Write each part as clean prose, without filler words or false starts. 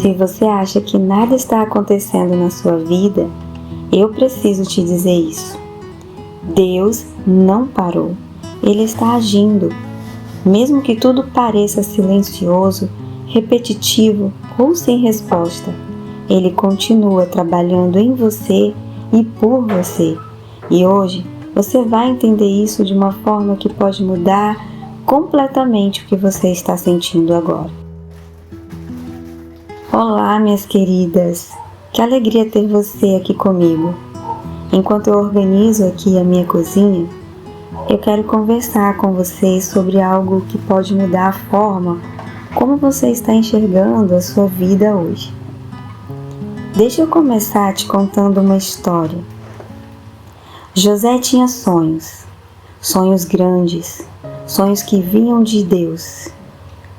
Se você acha que nada está acontecendo na sua vida, eu preciso te dizer isso. Deus não parou. Ele está agindo. Mesmo que tudo pareça silencioso, repetitivo ou sem resposta, Ele continua trabalhando em você e por você. E hoje você vai entender isso de uma forma que pode mudar completamente o que você está sentindo agora. Olá, minhas queridas! Que alegria ter você aqui comigo. Enquanto eu organizo aqui a minha cozinha, eu quero conversar com vocês sobre algo que pode mudar a forma como você está enxergando a sua vida hoje. Deixa eu começar te contando uma história. José tinha sonhos grandes, sonhos que vinham de Deus.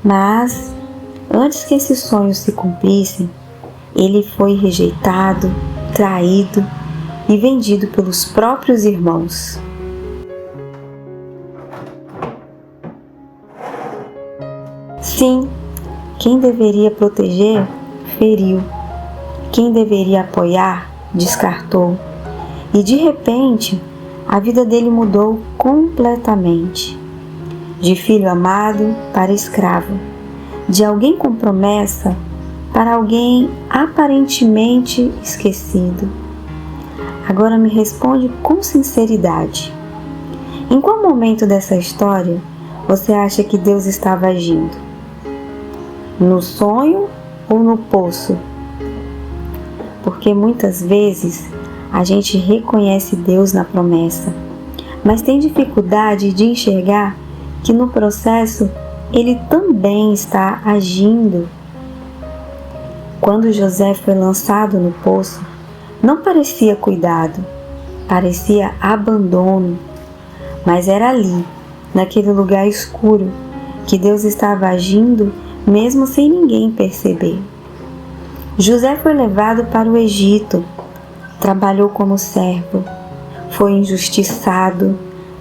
Mas, antes que esses sonhos se cumprissem, ele foi rejeitado, traído e vendido pelos próprios irmãos. Sim, quem deveria proteger, feriu. Quem deveria apoiar, descartou. E de repente, a vida dele mudou completamente. De filho amado para escravo. De alguém com promessa para alguém aparentemente esquecido. Agora me responde com sinceridade. Em qual momento dessa história você acha que Deus estava agindo? No sonho ou no poço? Porque muitas vezes a gente reconhece Deus na promessa, mas tem dificuldade de enxergar que no processo Ele também está agindo. Quando José foi lançado no poço, não parecia cuidado, parecia abandono, mas era ali, naquele lugar escuro, que Deus estava agindo mesmo sem ninguém perceber. José foi levado para o Egito, trabalhou como servo, foi injustiçado,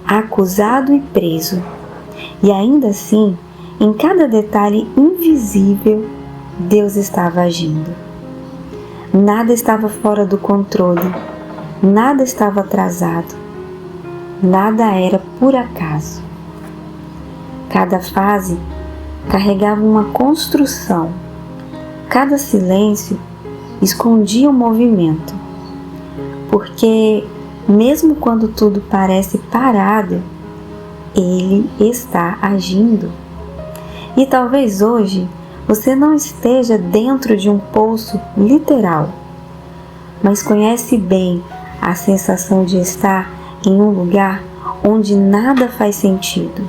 acusado e preso. E ainda assim, em cada detalhe invisível, Deus estava agindo. Nada estava fora do controle, nada estava atrasado, nada era por acaso. Cada fase carregava uma construção, cada silêncio escondia um movimento, porque mesmo quando tudo parece parado, Ele está agindo. E talvez hoje você não esteja dentro de um poço literal, mas conhece bem a sensação de estar em um lugar onde nada faz sentido.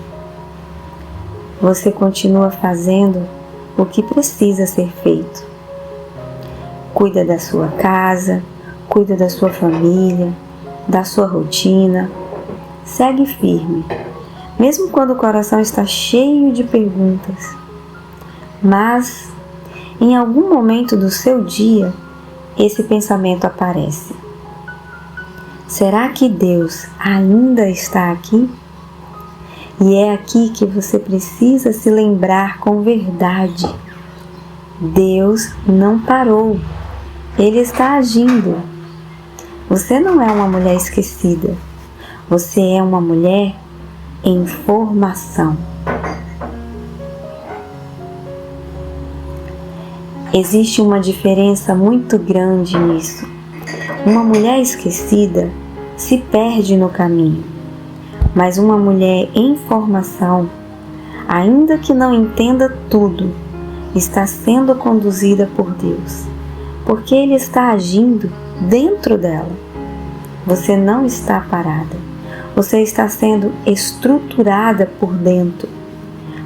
Você continua fazendo o que precisa ser feito. Cuida da sua casa, cuida da sua família, da sua rotina. Segue firme, mesmo quando o coração está cheio de perguntas. Mas, em algum momento do seu dia, esse pensamento aparece. Será que Deus ainda está aqui? E é aqui que você precisa se lembrar com verdade. Deus não parou. Ele está agindo. Você não é uma mulher esquecida. Você é uma mulher em formação. Existe uma diferença muito grande nisso. Uma mulher esquecida se perde no caminho, mas uma mulher em formação, ainda que não entenda tudo, está sendo conduzida por Deus, porque Ele está agindo dentro dela. Você não está parada, você está sendo estruturada por dentro,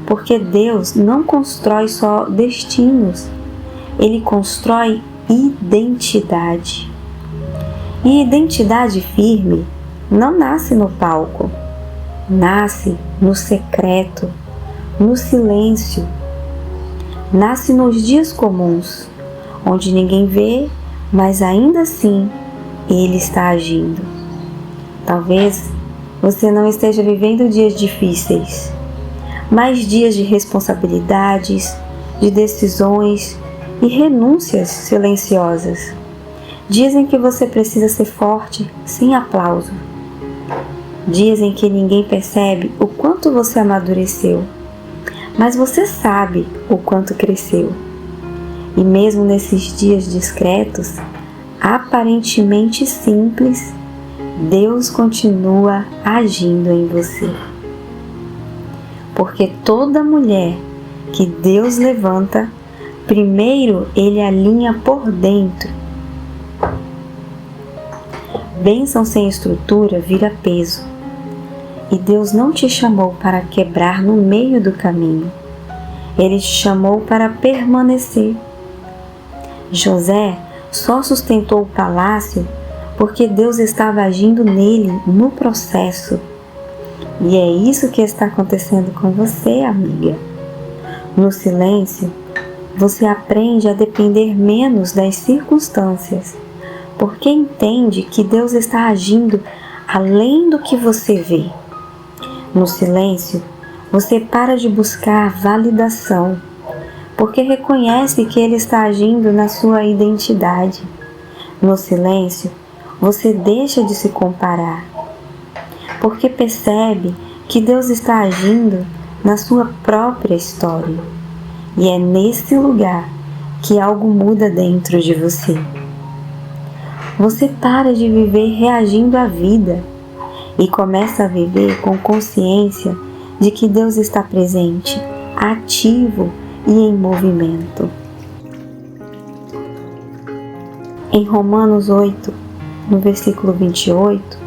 porque Deus não constrói só destinos, Ele constrói identidade. E identidade firme não nasce no palco, nasce no secreto, no silêncio, nasce nos dias comuns, onde ninguém vê, mas ainda assim Ele está agindo. Talvez você não esteja vivendo dias difíceis, mas dias de responsabilidades, de decisões, e renúncias silenciosas. Dias em que você precisa ser forte, sem aplauso. Dias em que ninguém percebe o quanto você amadureceu, mas você sabe o quanto cresceu. E mesmo nesses dias discretos, aparentemente simples, Deus continua agindo em você. Porque toda mulher que Deus levanta, primeiro Ele alinha por dentro. Bênção sem estrutura vira peso. E Deus não te chamou para quebrar no meio do caminho. Ele te chamou para permanecer. José só sustentou o palácio porque Deus estava agindo nele no processo. E é isso que está acontecendo com você, amiga. No silêncio, você aprende a depender menos das circunstâncias, porque entende que Deus está agindo além do que você vê. No silêncio, você para de buscar validação, porque reconhece que Ele está agindo na sua identidade. No silêncio, você deixa de se comparar, porque percebe que Deus está agindo na sua própria história. E é nesse lugar que algo muda dentro de você. Você para de viver reagindo à vida e começa a viver com consciência de que Deus está presente, ativo e em movimento. Em Romanos 8, no versículo 28,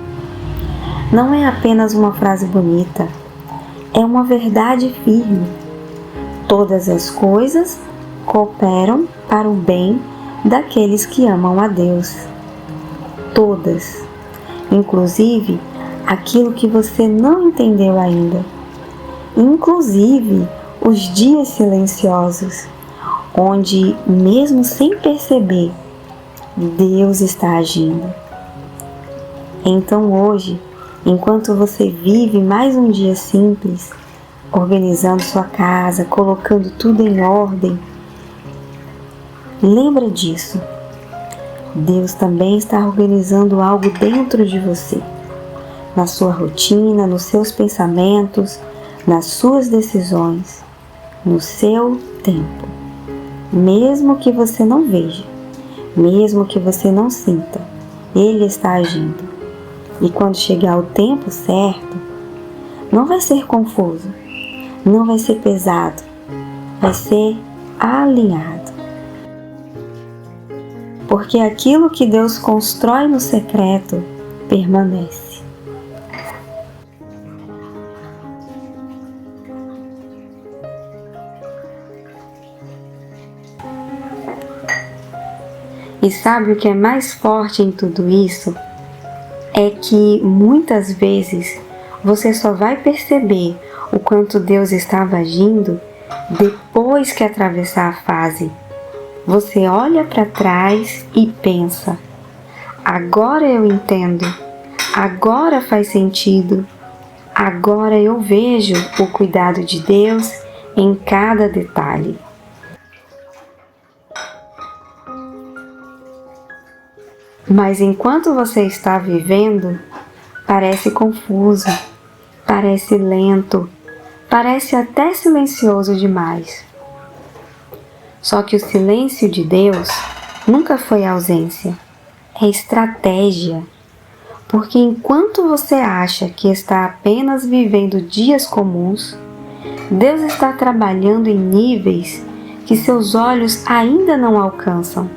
não é apenas uma frase bonita, é uma verdade firme. Todas as coisas cooperam para o bem daqueles que amam a Deus. Todas, inclusive aquilo que você não entendeu ainda, inclusive os dias silenciosos, onde, mesmo sem perceber, Deus está agindo. Então hoje, enquanto você vive mais um dia simples, organizando sua casa, colocando tudo em ordem, lembra disso. Deus também está organizando algo dentro de você, na sua rotina, nos seus pensamentos, nas suas decisões, no seu tempo. Mesmo que você não veja, mesmo que você não sinta, Ele está agindo. E quando chegar o tempo certo, não vai ser confuso, não vai ser pesado, vai ser alinhado. Porque aquilo que Deus constrói no secreto permanece. E sabe o que é mais forte em tudo isso? É que muitas vezes você só vai perceber o quanto Deus estava agindo depois que atravessar a fase. Você olha para trás e pensa: agora eu entendo, agora faz sentido, agora eu vejo o cuidado de Deus em cada detalhe. Mas enquanto você está vivendo, parece confuso, parece lento, parece até silencioso demais. Só que o silêncio de Deus nunca foi ausência, é estratégia. Porque enquanto você acha que está apenas vivendo dias comuns, Deus está trabalhando em níveis que seus olhos ainda não alcançam.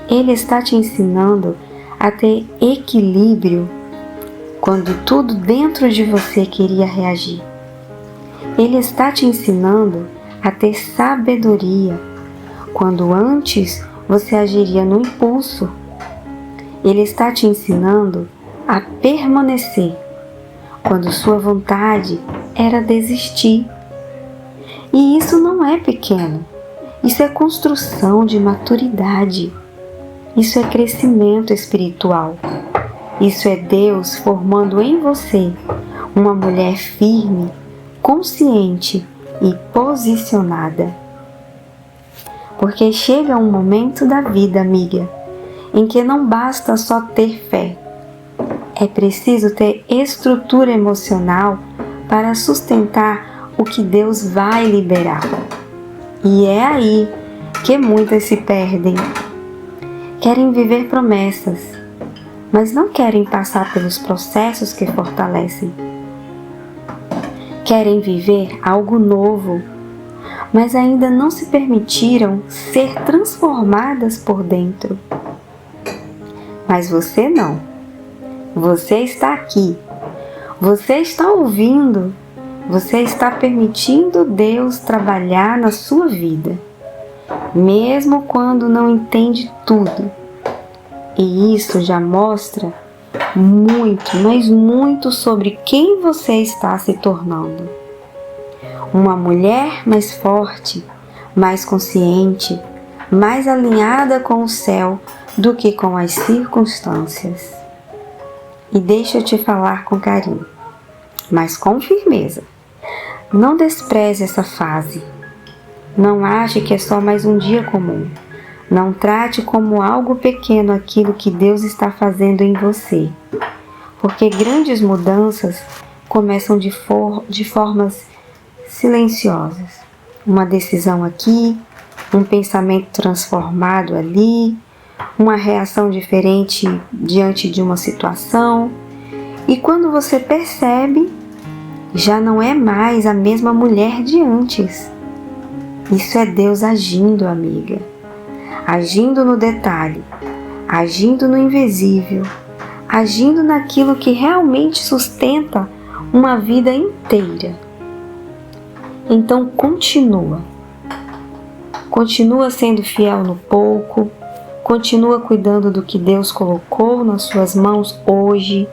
Ele está te ensinando a ter equilíbrio quando tudo dentro de você queria reagir. Ele está te ensinando a ter sabedoria quando antes você agiria no impulso. Ele está te ensinando a permanecer quando sua vontade era desistir. E isso não é pequeno, isso é construção de maturidade. Isso é crescimento espiritual. Isso é Deus formando em você uma mulher firme, consciente e posicionada. Porque chega um momento da vida, amiga, em que não basta só ter fé. É preciso ter estrutura emocional para sustentar o que Deus vai liberar. E é aí que muitas se perdem. Querem viver promessas, mas não querem passar pelos processos que fortalecem. Querem viver algo novo, mas ainda não se permitiram ser transformadas por dentro. Mas você não. Você está aqui. Você está ouvindo. Você está permitindo Deus trabalhar na sua vida, mesmo quando não entende tudo. E isso já mostra muito, mas muito sobre quem você está se tornando. Uma mulher mais forte, mais consciente, mais alinhada com o céu do que com as circunstâncias. E deixa eu te falar com carinho, mas com firmeza. Não despreze essa fase. Não ache que é só mais um dia comum. Não trate como algo pequeno aquilo que Deus está fazendo em você. Porque grandes mudanças começam de formas silenciosas. Uma decisão aqui, um pensamento transformado ali, uma reação diferente diante de uma situação. E quando você percebe, já não é mais a mesma mulher de antes. Isso é Deus agindo, amiga. Agindo no detalhe, agindo no invisível, agindo naquilo que realmente sustenta uma vida inteira. Então continua. Continua sendo fiel no pouco, continua cuidando do que Deus colocou nas suas mãos hoje.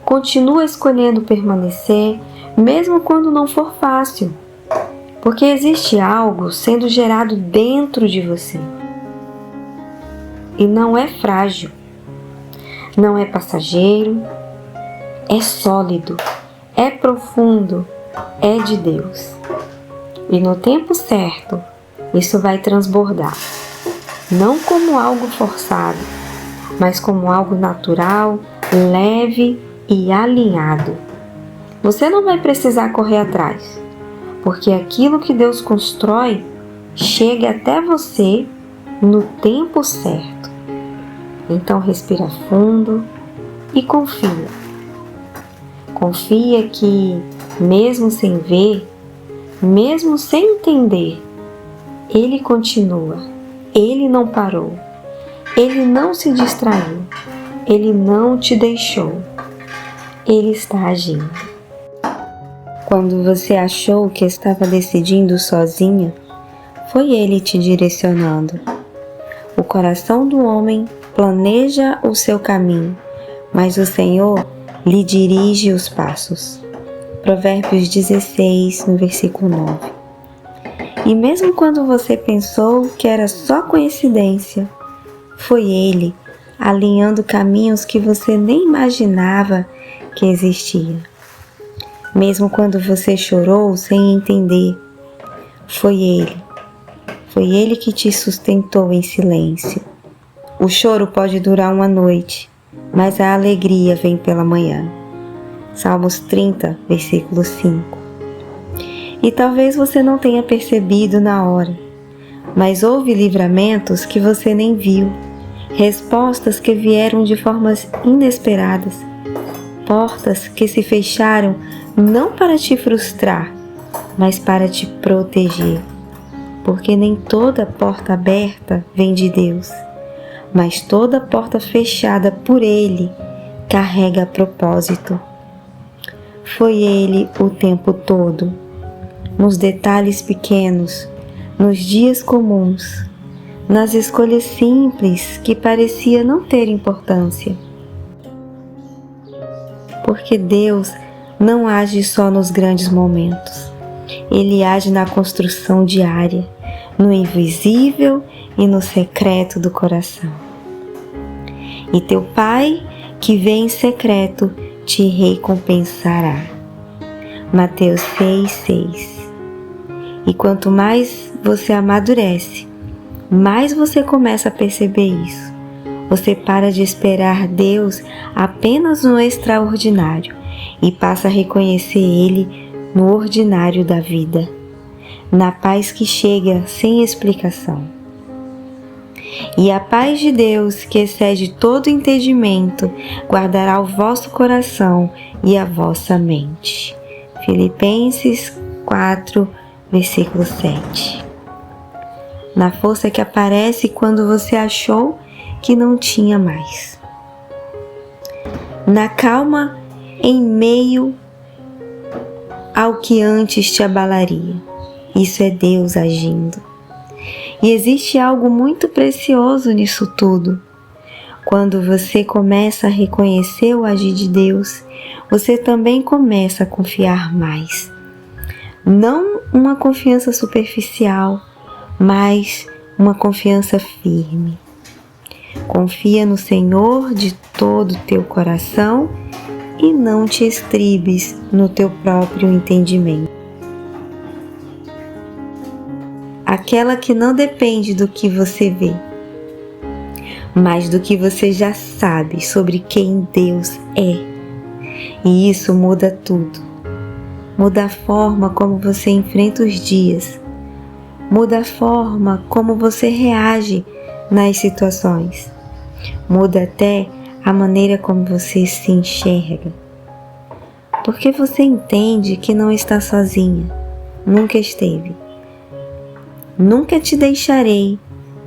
Continua escolhendo permanecer, mesmo quando não for fácil, porque existe algo sendo gerado dentro de você. E não é frágil, não é passageiro, é sólido, é profundo, é de Deus. E no tempo certo, isso vai transbordar, não como algo forçado, mas como algo natural, leve e alinhado. Você não vai precisar correr atrás, porque aquilo que Deus constrói chega até você no tempo certo. Então respira fundo e confia. Confia que, mesmo sem ver, mesmo sem entender, Ele continua, Ele não parou, Ele não se distraiu, Ele não te deixou, Ele está agindo. Quando você achou que estava decidindo sozinha, foi Ele te direcionando. O coração do homem planeja o seu caminho, mas o Senhor lhe dirige os passos. Provérbios 16, no versículo 9. E mesmo quando você pensou que era só coincidência, foi Ele alinhando caminhos que você nem imaginava que existia. Mesmo quando você chorou sem entender, foi Ele que te sustentou em silêncio. O choro pode durar uma noite, mas a alegria vem pela manhã. Salmos 30, versículo 5. E talvez você não tenha percebido na hora, mas houve livramentos que você nem viu, respostas que vieram de formas inesperadas, portas que se fecharam não para te frustrar, mas para te proteger. Porque nem toda porta aberta vem de Deus, mas toda porta fechada por Ele carrega propósito. Foi Ele o tempo todo, nos detalhes pequenos, nos dias comuns, nas escolhas simples que parecia não ter importância. Porque Deus não age só nos grandes momentos. Ele age na construção diária, no invisível e no secreto do coração. E teu Pai, que vê em secreto, te recompensará. Mateus 6,6. E quanto mais você amadurece, mais você começa a perceber isso. Você para de esperar Deus apenas no extraordinário e passa a reconhecer Ele no ordinário da vida, na paz que chega sem explicação. E a paz de Deus, que excede todo entendimento, guardará o vosso coração e a vossa mente. Filipenses 4, versículo 7. Na força que aparece quando você achou que não tinha mais. Na calma em meio ao que antes te abalaria. Isso é Deus agindo. E existe algo muito precioso nisso tudo. Quando você começa a reconhecer o agir de Deus, você também começa a confiar mais. Não uma confiança superficial, mas uma confiança firme. Confia no Senhor de todo o teu coração e não te estribes no teu próprio entendimento. Aquela que não depende do que você vê, mas do que você já sabe sobre quem Deus é. E isso muda tudo. Muda a forma como você enfrenta os dias. Muda a forma como você reage nas situações. Muda até a maneira como você se enxerga. Porque você entende que não está sozinha. Nunca esteve. Nunca te deixarei,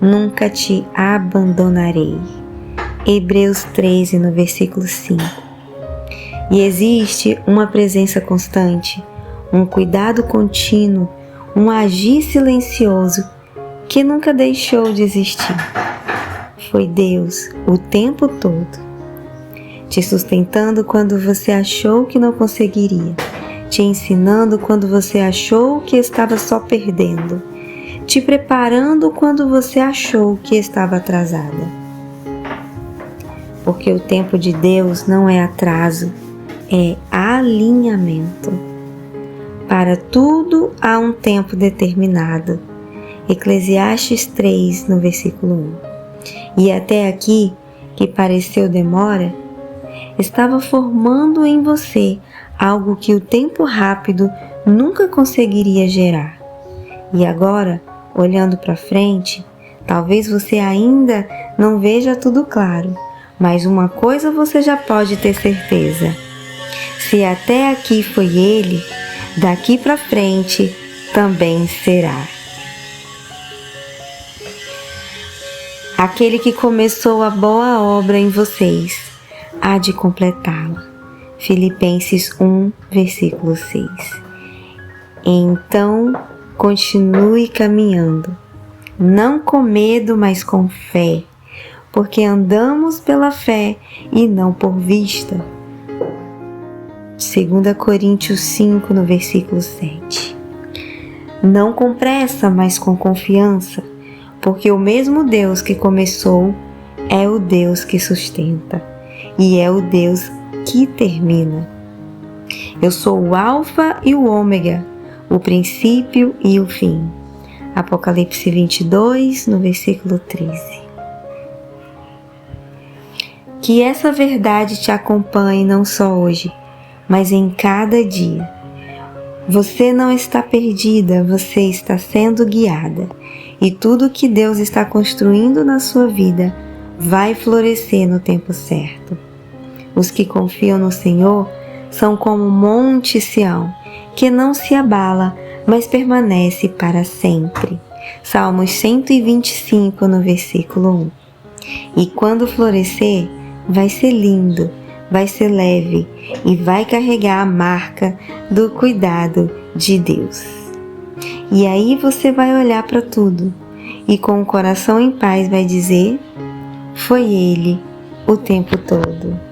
nunca te abandonarei. Hebreus 13, no versículo 5. E existe uma presença constante, um cuidado contínuo, um agir silencioso que nunca deixou de existir. Foi Deus o tempo todo, te sustentando quando você achou que não conseguiria, te ensinando quando você achou que estava só perdendo, te preparando quando você achou que estava atrasada. Porque o tempo de Deus não é atraso, é alinhamento. Para tudo há um tempo determinado. Eclesiastes 3, no versículo 1. E até aqui, que pareceu demora, estava formando em você algo que o tempo rápido nunca conseguiria gerar. E agora, olhando para frente, talvez você ainda não veja tudo claro, mas uma coisa você já pode ter certeza. Se até aqui foi Ele, daqui para frente também será. Aquele que começou a boa obra em vocês, há de completá-la. Filipenses 1, versículo 6. Então, continue caminhando, não com medo, mas com fé, porque andamos pela fé e não por vista. 2 Coríntios 5, no versículo 7. Não com pressa, mas com confiança, porque o mesmo Deus que começou é o Deus que sustenta e é o Deus que termina. Eu sou o Alfa e o Ômega, o princípio e o fim. Apocalipse 22, no versículo 13. Que essa verdade te acompanhe não só hoje, mas em cada dia. Você não está perdida, você está sendo guiada. E tudo que Deus está construindo na sua vida vai florescer no tempo certo. Os que confiam no Senhor são como o Monte Sião, que não se abala, mas permanece para sempre. Salmos 125, no versículo 1. E quando florescer, vai ser lindo, vai ser leve e vai carregar a marca do cuidado de Deus. E aí você vai olhar para tudo e com o coração em paz vai dizer: foi Ele o tempo todo.